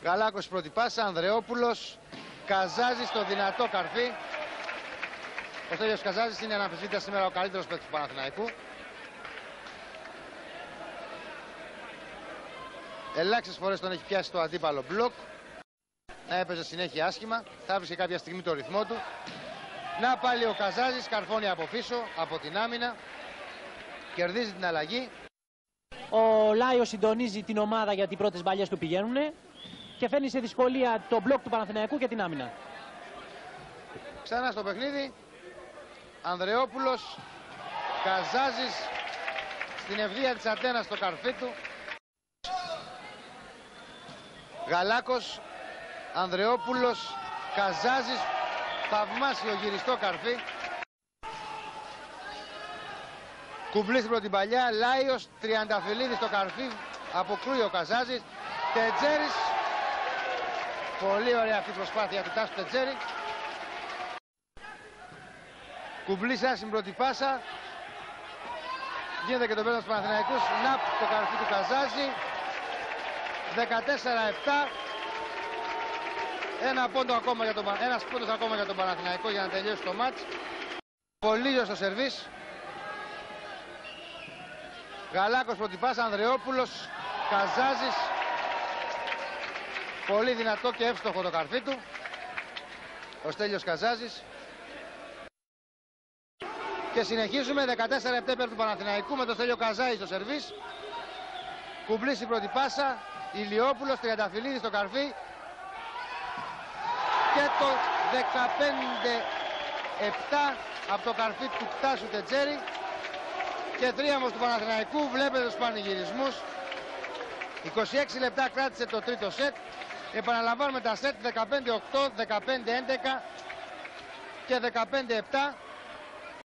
Γαλάκος πρώτη πάσα, Ανδρεόπουλος, Καζάζης στο δυνατό καρφί. Ο Στέλιος Καζάζης είναι αναμφισβήτητα σήμερα ο καλύτερος παίκτης του Παναθηναϊκού. Ελάχιστες φορές τον έχει πιάσει το αντίπαλο μπλοκ. Να έπαιζε συνέχεια άσχημα. Θα βρίσκε κάποια στιγμή το ρυθμό του. Να πάλι ο Καζάζης καρφώνει από πίσω, από την άμυνα. Κερδίζει την αλλαγή. Ο Λάιος συντονίζει την ομάδα γιατί οι πρώτες μπαλιές του πηγαίνουν και φέρνει σε δυσκολία το μπλοκ του Παναθηναϊκού και την άμυνα. Ξανά στο παιχνίδι. Ανδρεόπουλος, Καζάζης στην ευθεία της αντένας στο καρφί του. Γαλάκος, Ανδρεόπουλος, Καζάζης, θαυμάσιο γυριστό καρφί. Κουμπλή στην πρώτη παλιά, Λάιος, Τριανταφυλλίδης στο καρφί, αποκρούει ο Καζάζης. Τετζέρης, πολύ ωραία αυτή η προσπάθεια του Τάσου Τετζέρη. Κουμπλή σαν στην πρώτη πάσα. Γίνεται και το πέναλτι του Παναθηναϊκούς. Ναπ το καρφί του Καζάζη. 14-7. Ένας πόντος ακόμα για τον Παναθηναϊκό για να τελειώσει το μάτς. Πολύγιος στο σερβίς. Γαλάκος πρώτη πάσα, Ανδρεόπουλος, Καζάζης. Πολύ δυνατό και εύστοχο το καρφί του. Ο Στέλιος Καζάζης. Και συνεχίζουμε 14-7 υπέρ του Παναθηναϊκού με τον Στέλιο Καζάζη στο σερβίς. Κουμπλή στην πρώτη πάσα. Ηλιόπουλος, Τριανταφυλλίδης στο καρφί. Και το 15-7 από το καρφί του Τάσου Τετζέρη. Και τρίαμβος του Παναθηναϊκού. Βλέπετε τους πανηγυρισμούς. 26 λεπτά κράτησε το τρίτο σετ. Επαναλαμβάνουμε τα σετ 15-8, 15-11 και 15-7.